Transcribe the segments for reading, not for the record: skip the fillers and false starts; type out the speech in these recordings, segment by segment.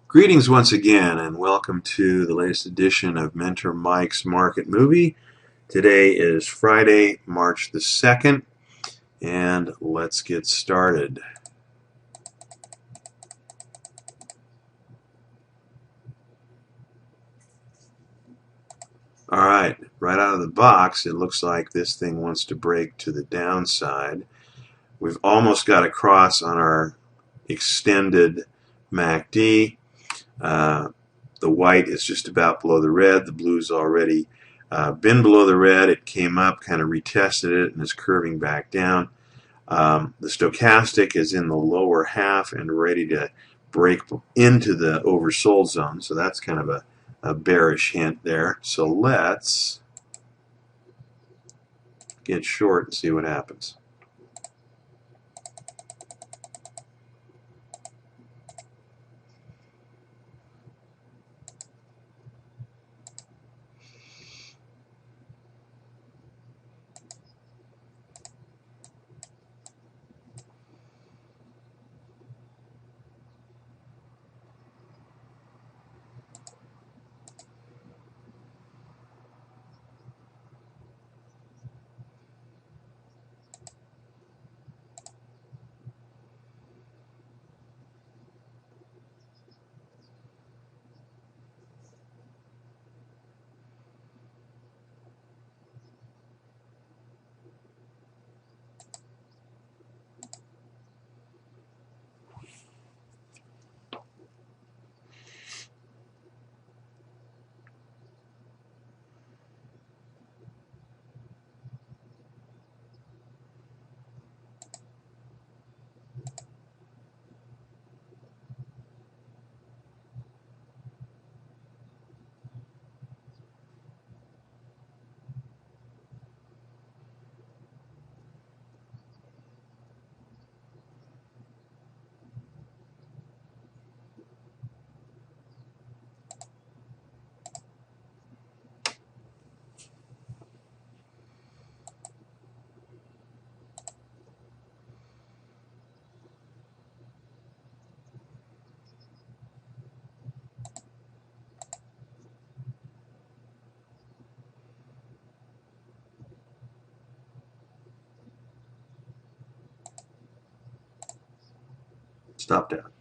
Greetings once again, and welcome to the latest edition of Mentor Mike's Market Movie. Today is Friday, March the 2nd, and let's get started. Alright, right out of the box, it looks like this thing wants to break to the downside. We've almost got a cross on our extended MACD. The white is just about below the red. The blue's already been below the red. It came up, kind of retested it, and is curving back down. The stochastic is in the lower half and ready to break into the oversold zone. So that's kind of a bearish hint there. So let's get short and see what happens. Stop down.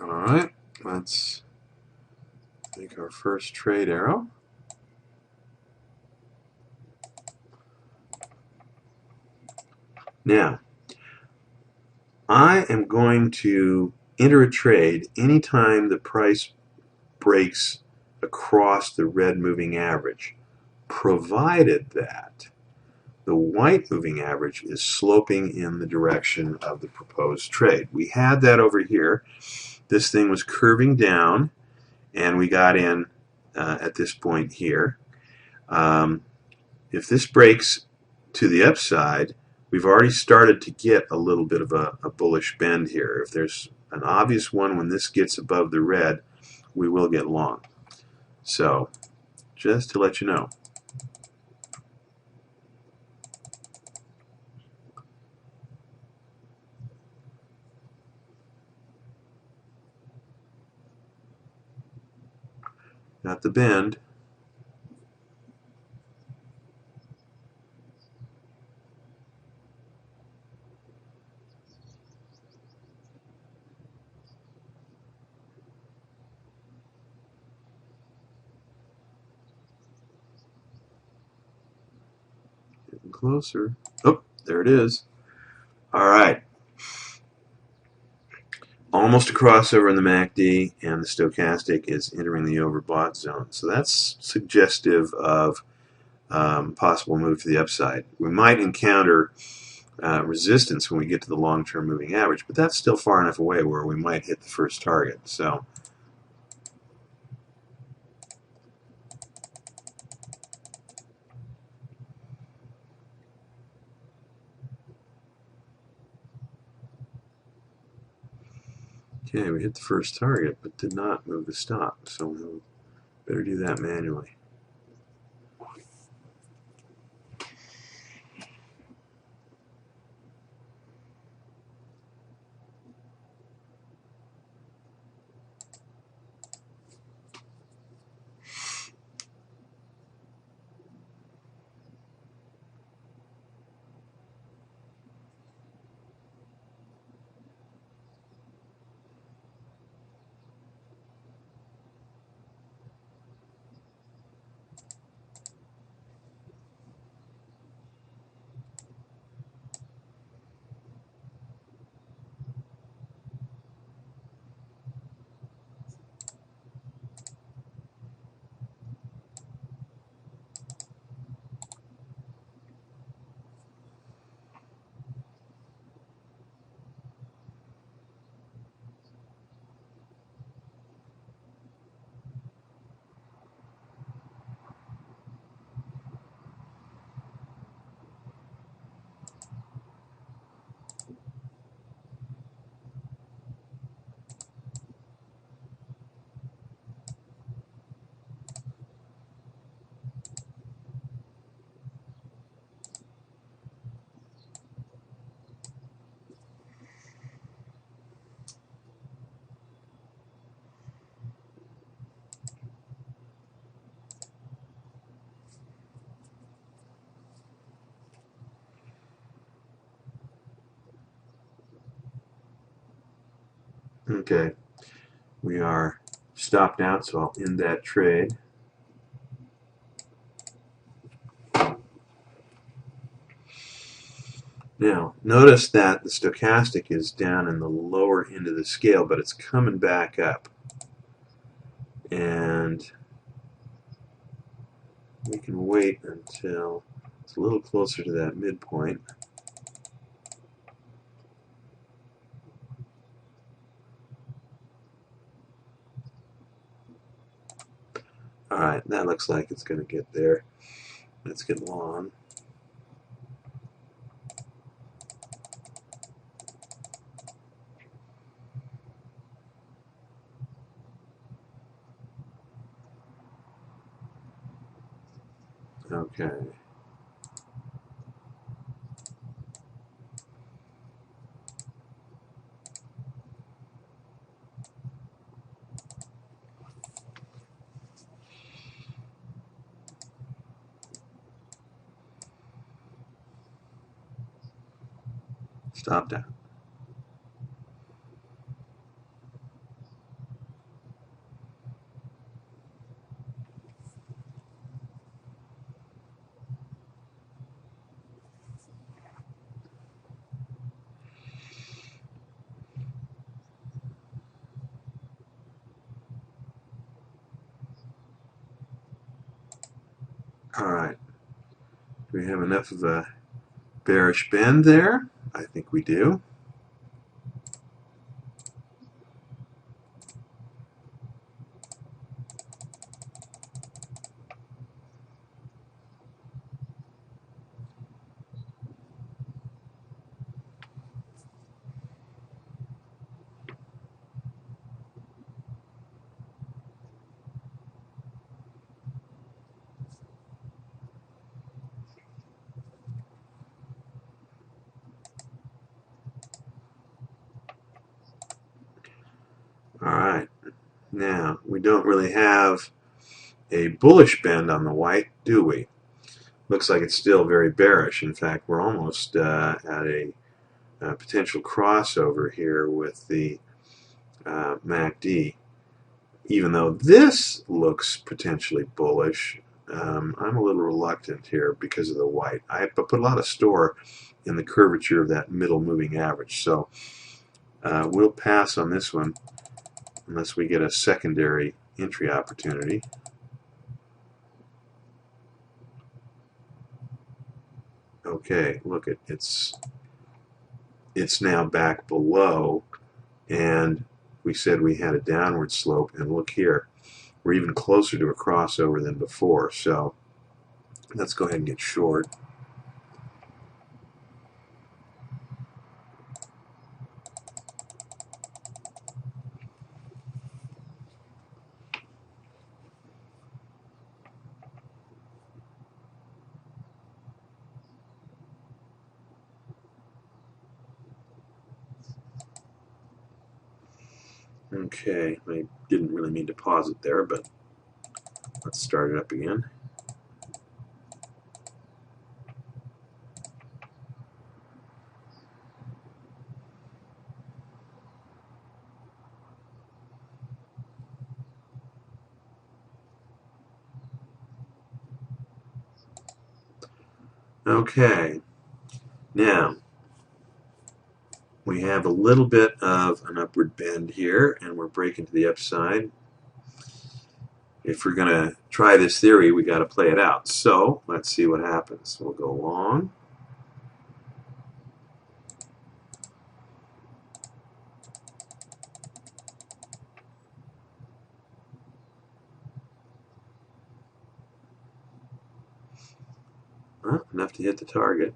All right, let's make our first trade arrow. Now, I am going to enter a trade anytime the price breaks across the red moving average, provided that the white moving average is sloping in the direction of the proposed trade. We had that over here. This thing was curving down, and we got in at this point here. If this breaks to the upside, we've already started to get a little bit of a bullish bend here. If there's an obvious one when this gets above the red, we will get long. So, just to let you know. Got the bend. Getting closer. Oh, there it is. All right. Almost a crossover in the MACD, and the stochastic is entering the overbought zone. So that's suggestive of possible move to the upside. We might encounter resistance when we get to the long-term moving average, but that's still far enough away where we might hit the first target. So okay, we hit the first target, but did not move the stop. So we'll better do that manually. Okay, we are stopped out, so I'll end that trade. Now, notice that the stochastic is down in the lower end of the scale, but it's coming back up. And we can wait until it's a little closer to that midpoint. Alright, that looks like it's going to get there. Let's get long. Okay. Stopped out. Alright. Do we have enough of a bearish bend there? I think we do. Alright. Now, we don't really have a bullish bend on the white, do we? Looks like it's still very bearish. In fact, we're almost at a potential crossover here with the MACD. Even though this looks potentially bullish, I'm a little reluctant here because of the white. I put a lot of store in the curvature of that middle moving average. So we'll pass on this one unless we get a secondary entry opportunity. Okay, look at it's now back below, and we said we had a downward slope, and look here, we're even closer to a crossover than before. So let's go ahead and get short. Okay, I didn't really mean to pause it there, but let's start it up again. Okay, now we have a little bit of an upward bend here, and we're breaking to the upside. If we're going to try this theory, we got to play it out. So let's see what happens. We'll go long. Well, enough to hit the target.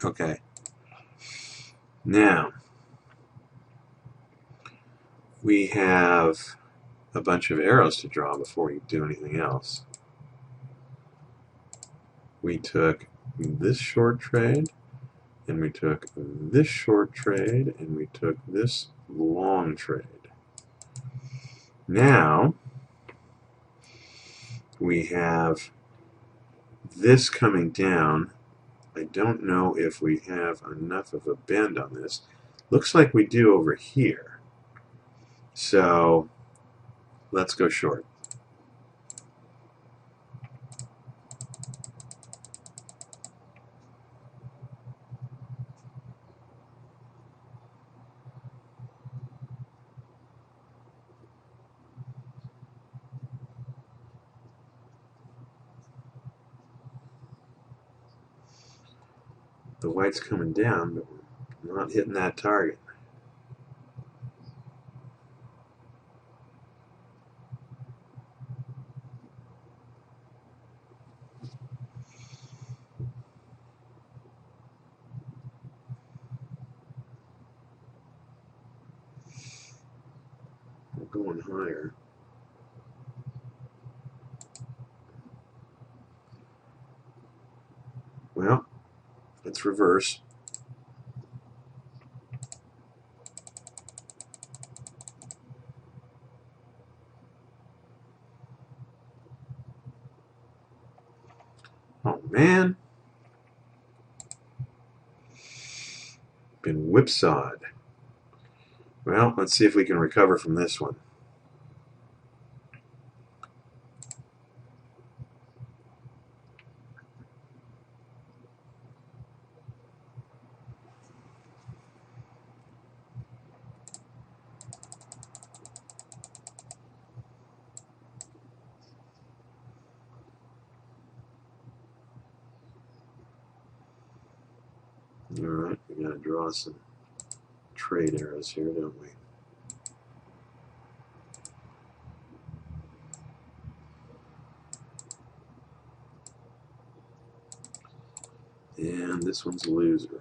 Okay. Now, we have a bunch of arrows to draw before you do anything else. We took this short trade, and we took this short trade, and we took this long trade. Now, we have this coming down. I don't know if we have enough of a bend on this. Looks like we do over here. So let's go short. The white's coming down, but we're not hitting that target. We're going higher. Well, let's reverse. Oh man, been whipsawed. Well, let's see if we can recover from this one. Alright, we gotta draw some trade arrows here, don't we? And this one's a loser.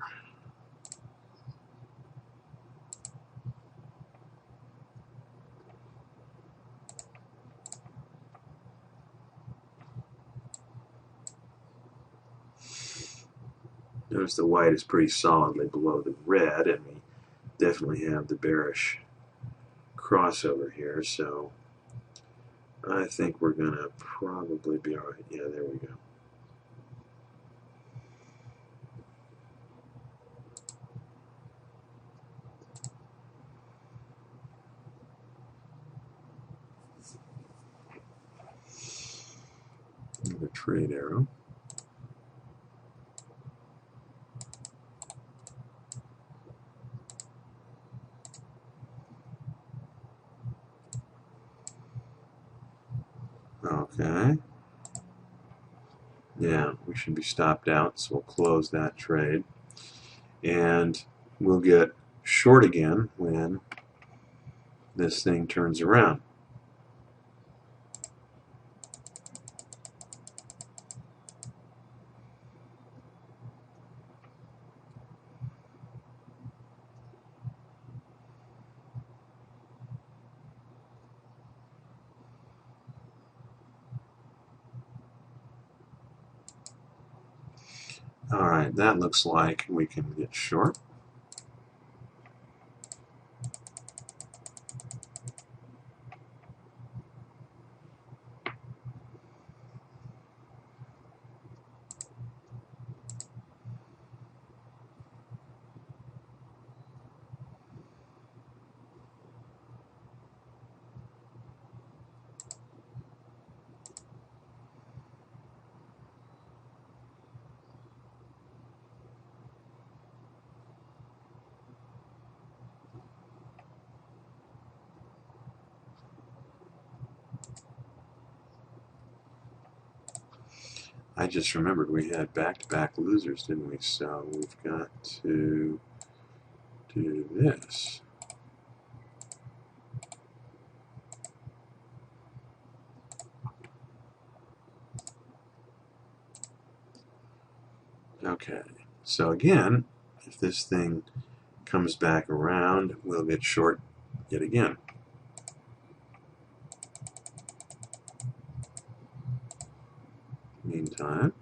Notice the white is pretty solidly below the red, and we definitely have the bearish crossover here, so I think we're going to probably be alright. Yeah, there we go. Another trade arrow. Okay. Yeah, we should be stopped out, so we'll close that trade. And we'll get short again when this thing turns around. Alright, that looks like we can get short. I just remembered we had back-to-back losers, didn't we? So we've got to do this. Okay, So again, if this thing comes back around, we'll get short yet again. Meantime,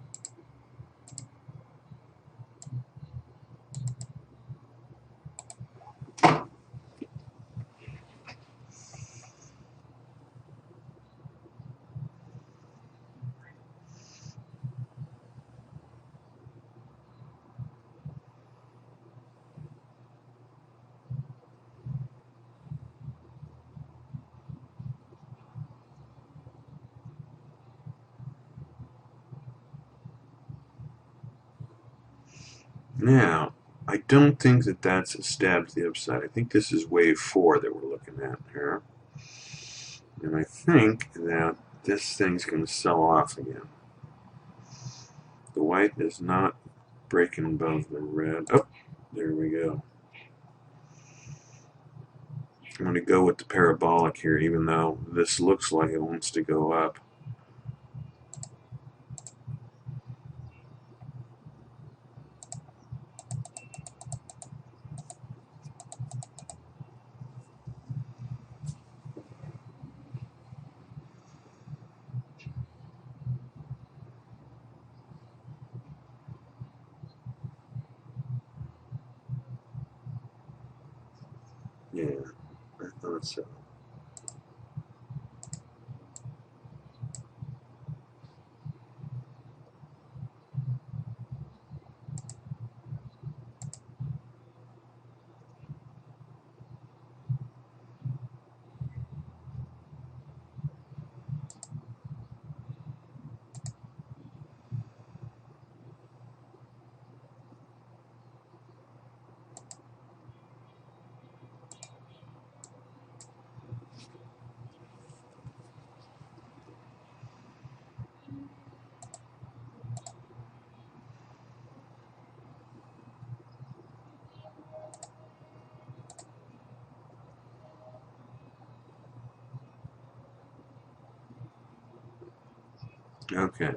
now, I don't think that that's a stab to the upside. I think this is wave 4 that we're looking at here. And I think that this thing's going to sell off again. The white is not breaking above the red. Oh, there we go. I'm going to go with the parabolic here, even though this looks like it wants to go up. Yeah, I thought so. Okay.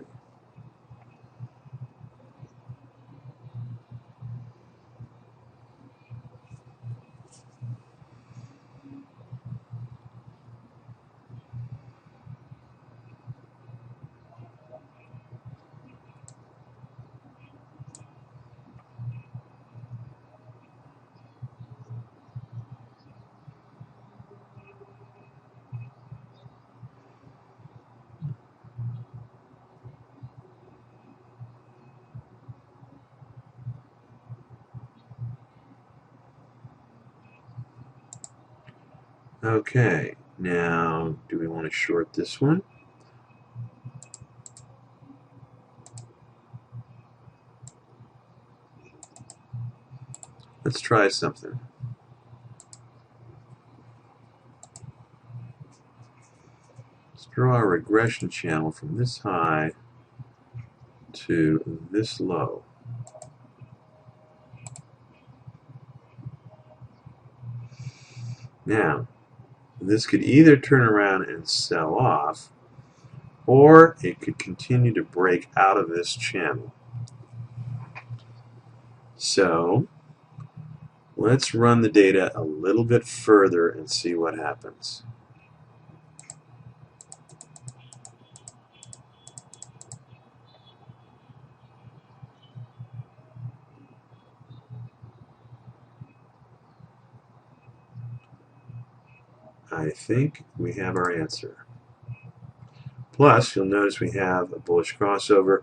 Okay, now do we want to short this one? Let's try something. Let's draw a regression channel from this high to this low. Now, this could either turn around and sell off, or it could continue to break out of this channel. So, let's run the data a little bit further and see what happens. I think we have our answer. Plus, you'll notice we have a bullish crossover.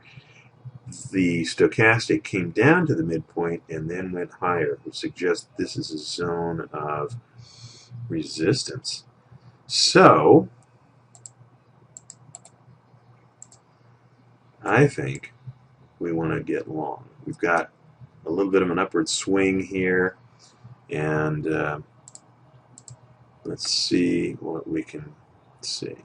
The stochastic came down to the midpoint and then went higher, which suggests this is a zone of resistance. So, I think we want to get long. We've got a little bit of an upward swing here, and let's see what we can see.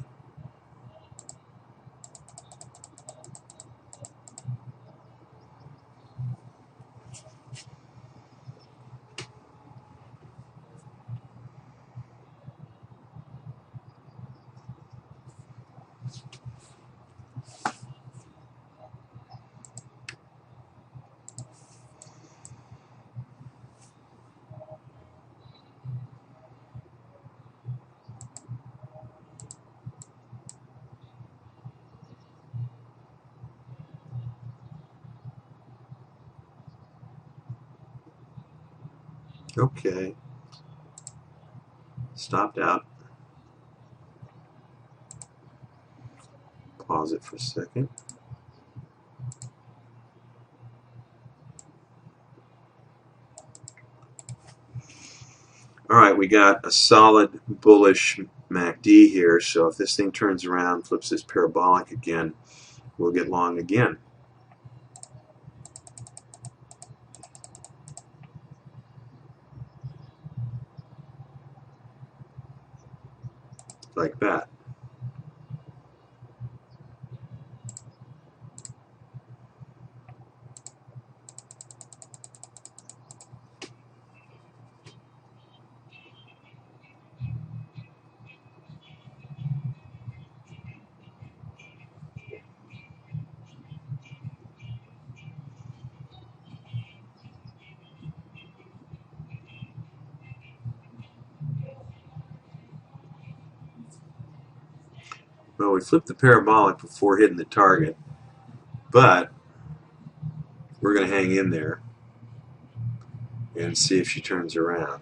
Okay. Stopped out. Pause it for a second. All right, we got a solid bullish MACD here, so if this thing turns around, flips this parabolic again, we'll get long again. Like that. Well, we flipped the parabolic before hitting the target, but we're going to hang in there and see if she turns around,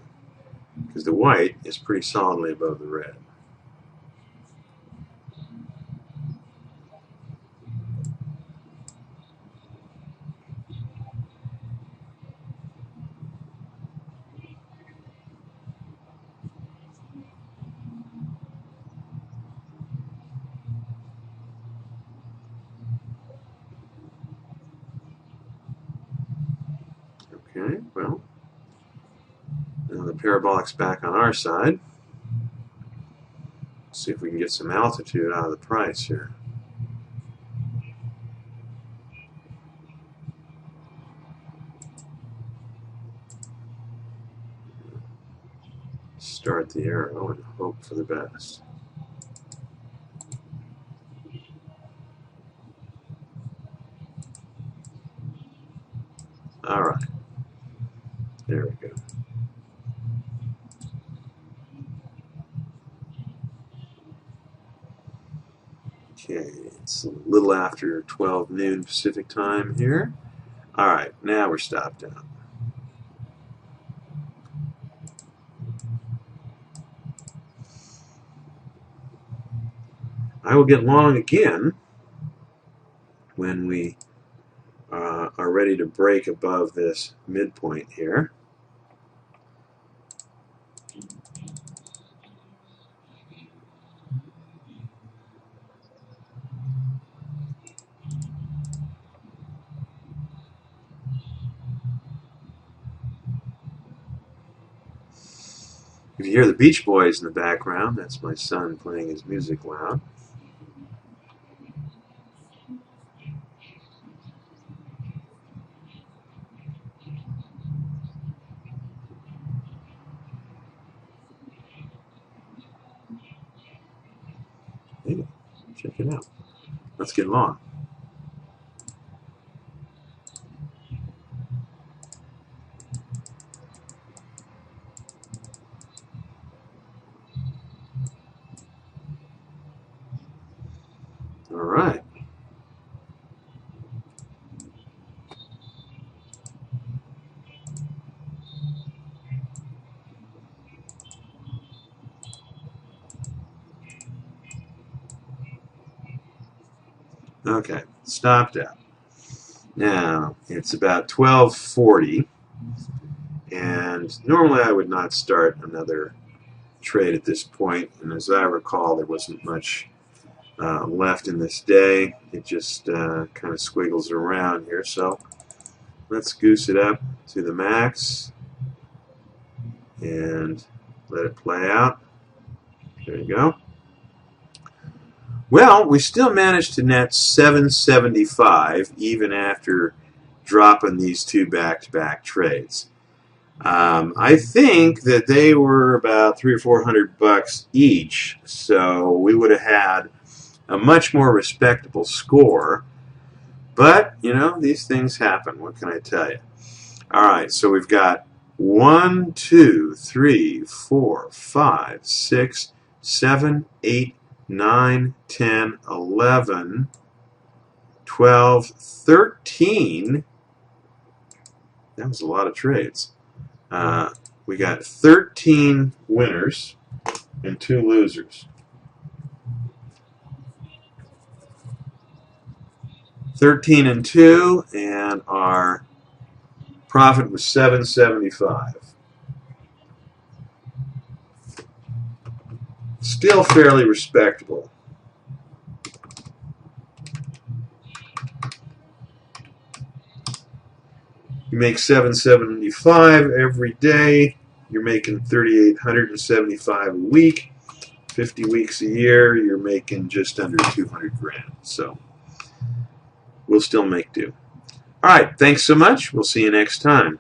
because the white is pretty solidly above the red. Okay, well, now the parabolic's back on our side. See if we can get some altitude out of the price here. Start the arrow and hope for the best. All right, there we go. Okay, it's a little after 12 noon Pacific time here. All right, now we're stopped out. I will get long again when we are ready to break above this midpoint here. If you hear the Beach Boys in the background, that's my son playing his music loud. Hey, check it out. Let's get long. All right. Okay, stopped out. Now, it's about 12:40, and normally I would not start another trade at this point, and as I recall, there wasn't much left in this day. It just kind of squiggles around here, so let's goose it up to the max and let it play out. There you go. Well, we still managed to net 775 even after dropping these two back-to-back trades. I think that they were about $300 or $400 each, so we would have had a much more respectable score. But, you know, these things happen. What can I tell you? All right, so we've got 1, 2, 3, 4, 5, 6, 7, 8, 9, 10, 11, 12, 13. That was a lot of trades. we got 13 winners and 2 losers. 13 and 2, and our profit was $7.75. Still fairly respectable. You make $7.75 every day. You're making $3,875 a week. 50 weeks a year, you're making just under 200 grand. So we'll still make do. All right, thanks so much. We'll see you next time.